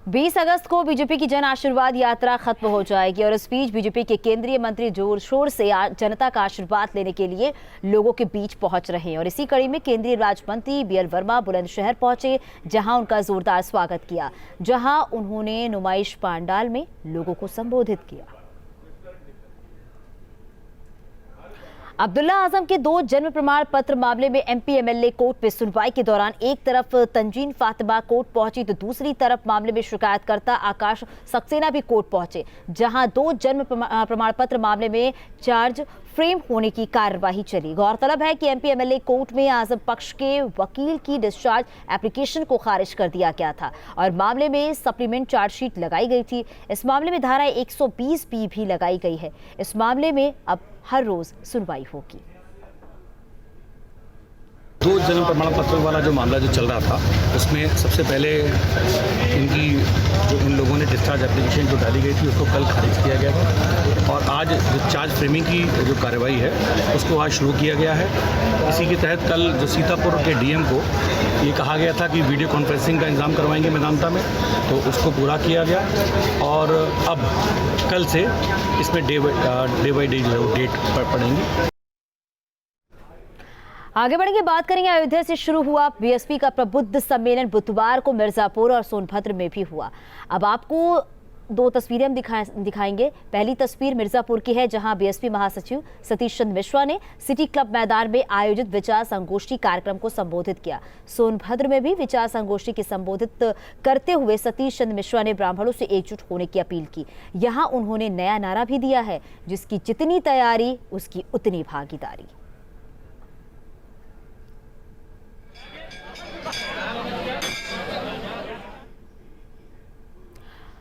20 अगस्त को बीजेपी की जन आशीर्वाद यात्रा खत्म हो जाएगी और इस बीच बीजेपी के केंद्रीय मंत्री जोर शोर से जनता का आशीर्वाद लेने के लिए लोगों के बीच पहुंच रहे हैं और इसी कड़ी में केंद्रीय राज्य मंत्री बीएल वर्मा बुलंदशहर पहुंचे, जहां उनका जोरदार स्वागत किया, जहां उन्होंने नुमाइश पंडाल में लोगों को संबोधित किया। अब्दुल्ला आजम के 2 जन्म प्रमाण पत्र मामले में एमपी एमएलए कोर्ट में सुनवाई के दौरान एक तरफ तंजीन फातिमा कोर्ट पहुंची तो दूसरी तरफ मामले में शिकायतकर्ता आकाश सक्सेना भी कोर्ट पहुंचे, जहां 2 जन्म प्रमाण पत्र मामले में चार्ज फ्रेम होने की कार्यवाही चली। गौरतलब है कि एमपी एमएलए कोर्ट में आजम पक्ष के वकील की डिस्चार्ज एप्लीकेशन को खारिज कर दिया गया था और मामले में सप्लीमेंट चार्जशीट लगाई गई थी। इस मामले में धारा 120B भी लगाई गई है। इस मामले में अब हर रोज सुनवाई होगी। 2 जन्म प्रमाण पत्रों वाला जो मामला जो चल रहा था, उसमें सबसे पहले इन लोगों ने डिस्चार्ज एप्लीकेशन जो डाली गई थी उसको कल खारिज किया गया था और आज जो चार्ज फ्रेमिंग की जो कार्रवाई है उसको आज शुरू किया गया है। इसी के तहत कल जो सीतापुर के डीएम को ये कहा गया था कि वीडियो कॉन्फ्रेंसिंग का इंतजाम करवाएंगे मैदानता में, तो उसको पूरा किया गया और अब कल से इसमें डे बाई डे जो है वो डेट पड़ेंगी। आगे बढ़ेंगे, बात करेंगे अयोध्या से शुरू हुआ बीएसपी का प्रबुद्ध सम्मेलन बुधवार को मिर्जापुर और सोनभद्र में भी हुआ। अब आपको 2 तस्वीरें हम दिखाएंगे। पहली तस्वीर मिर्जापुर की है, जहां बीएसपी महासचिव सतीश चंद्र मिश्रा ने सिटी क्लब मैदान में आयोजित विचार संगोष्ठी कार्यक्रम को संबोधित किया। सोनभद्र में भी विचार संगोष्ठी की संबोधित करते हुए सतीश चंद्र मिश्रा ने ब्राह्मणों से एकजुट होने की अपील की। यहां उन्होंने नया नारा भी दिया है, जिसकी जितनी तैयारी उसकी उतनी भागीदारी।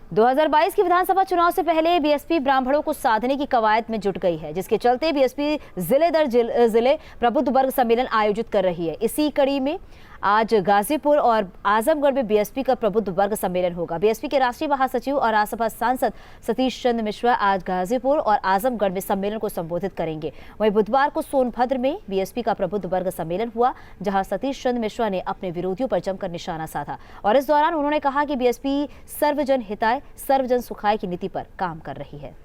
दो 2022 के विधानसभा चुनाव से पहले बीएसपी ब्राह्मणों को साधने की कवायद में जुट गई है, जिसके चलते बीएसपी जिले दर जिले प्रबुद्ध वर्ग सम्मेलन आयोजित कर रही है। इसी कड़ी में आज गाजीपुर और आजमगढ़ में बीएसपी का प्रबुद्ध वर्ग सम्मेलन होगा। बीएसपी के राष्ट्रीय महासचिव और राज्यसभा सांसद सतीश चंद्र मिश्रा आज गाजीपुर और आजमगढ़ में सम्मेलन को संबोधित करेंगे। वहीं बुधवार को सोनभद्र में बीएसपी का प्रबुद्ध वर्ग सम्मेलन हुआ, जहां सतीश चंद्र मिश्रा ने अपने विरोधियों पर जमकर निशाना साधा और इस दौरान उन्होंने कहा कि बीएसपी सर्वजन हिताय सर्वजन सुखाय की नीति पर काम कर रही है।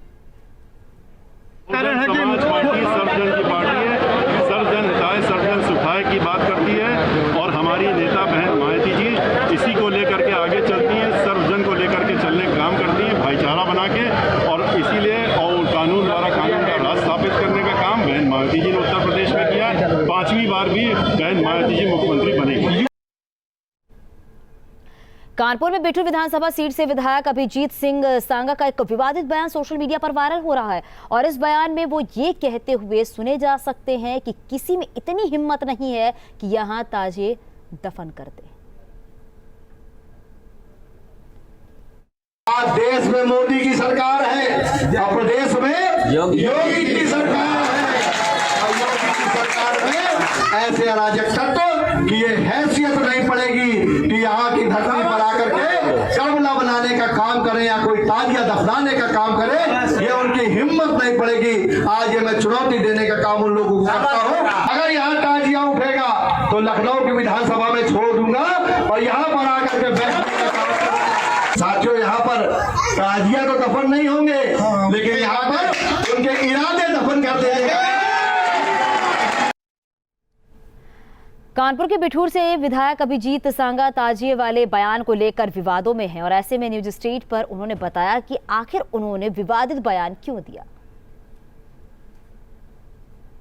समाज पार्टी सर्वजन की पार्टी है, सर्वजन हिताय सर्वजन सुखाय की बात करती है और हमारी नेता बहन मायावती जी इसी को लेकर के आगे चलती हैं, सर्वजन को लेकर के चलने का काम करती हैं, भाईचारा बना के, और इसीलिए और कानून द्वारा कानून का राज स्थापित करने का काम बहन मायावती जी ने उत्तर प्रदेश में किया। 5वीं बार भी बहन मायावती जी मुख्यमंत्री बनेगी। कानपुर में बिठूर विधानसभा सीट से विधायक अभिजीत सिंह सांगा का एक विवादित बयान सोशल मीडिया पर वायरल हो रहा है और इस बयान में वो ये कहते हुए सुने जा सकते हैं कि किसी में इतनी हिम्मत नहीं है कि यहां ताजिए दफन कर दे। आज देश में मोदी की सरकार है और प्रदेश में योगी की सरकार है और योगी की सरकार में ऐसे अराजक तत्व की ये हैसियत नहीं पड़ेगी कि यहाँ की धरती पर आकर के कर्बला बनाने का काम करें या कोई ताजिया दफनाने का काम करें, ये उनकी हिम्मत नहीं पड़ेगी। आज ये मैं चुनौती देने का काम उन लोगों को करता हूँ। अगर यहाँ ताजिया उठेगा तो लखनऊ की विधानसभा में छोड़ दूंगा और यहाँ पर आकर के बैठने का काम। साथियों, यहाँ पर ताजिया तो दफन नहीं होंगे, लेकिन यहाँ पर उनके इरादे दफन कर दिए गए। कानपुर के बिठूर से विधायक अभिजीत सांगा ताजिए वाले बयान को लेकर विवादों में हैं और ऐसे में न्यूज स्टेट पर उन्होंने बताया कि आखिर उन्होंने विवादित बयान क्यों दिया।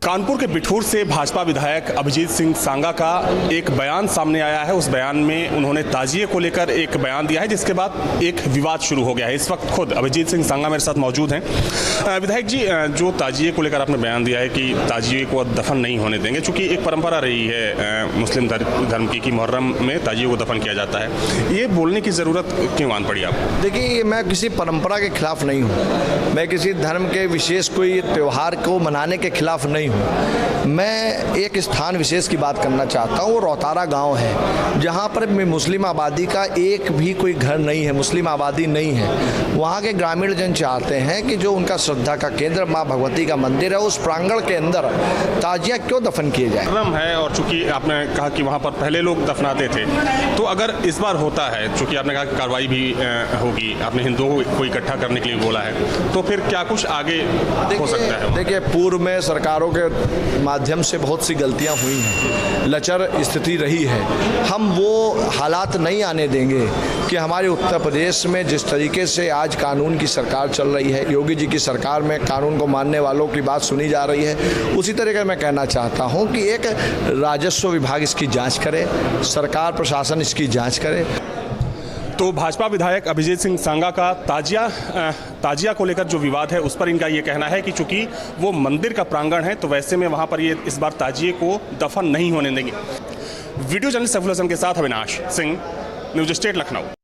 कानपुर के बिठूर से भाजपा विधायक अभिजीत सिंह सांगा का एक बयान सामने आया है। उस बयान में उन्होंने ताजिए को लेकर एक बयान दिया है, जिसके बाद एक विवाद शुरू हो गया है। इस वक्त खुद अभिजीत सिंह सांगा मेरे साथ मौजूद हैं। विधायक जी, जो ताजिए को लेकर आपने बयान दिया है कि ताजिए को दफन नहीं होने देंगे, चूंकि एक परंपरा रही है मुस्लिम धर्म की कि मुहर्रम में ताजिए को दफन किया जाता है, ये बोलने की ज़रूरत क्यों आन पड़ी आपको? देखिए, मैं किसी परंपरा के खिलाफ नहीं हूँ, मैं किसी धर्म के विशेष कोई त्यौहार को मनाने के खिलाफ नहीं हूँ, हूँ। मैं एक स्थान विशेष की बात करना चाहता हूँ, वो रोहतारा गांव है, जहाँ पर मुस्लिम आबादी का एक भी कोई घर नहीं है, मुस्लिम आबादी नहीं है। वहाँ के ग्रामीण जन चाहते हैं कि जो उनका श्रद्धा का केंद्र माँ भगवती का मंदिर है, उस प्रांगण के अंदर ताजिया क्यों दफन किए जाए। मुहर्रम है और चूंकि आपने कहा कि वहाँ पर पहले लोग दफनाते थे, तो अगर इस बार होता है, चूंकि आपने कहा कि कार्रवाई भी होगी, आपने हिंदुओं को इकट्ठा करने के लिए बोला है, तो फिर क्या कुछ आगे हो सकता है? देखिए, पूर्व में सरकारों के माध्यम से बहुत सी गलतियां हुई हैं, लचर स्थिति रही है। हम वो हालात नहीं आने देंगे कि हमारे उत्तर प्रदेश में जिस तरीके से आज कानून की सरकार चल रही है, योगी जी की सरकार में कानून को मानने वालों की बात सुनी जा रही है, उसी तरीके मैं कहना चाहता हूं कि एक राजस्व विभाग इसकी जांच करे, सरकार प्रशासन इसकी जांच करे। तो भाजपा विधायक अभिजीत सिंह सांगा का ताजिया को लेकर जो विवाद है, उस पर इनका ये कहना है कि चूंकि वो मंदिर का प्रांगण है, तो वैसे में वहाँ पर ये इस बार ताजिए को दफन नहीं होने देंगे। वीडियो जर्नलिस्ट सैफुल हसन के साथ अविनाश सिंह, न्यूज स्टेट लखनऊ।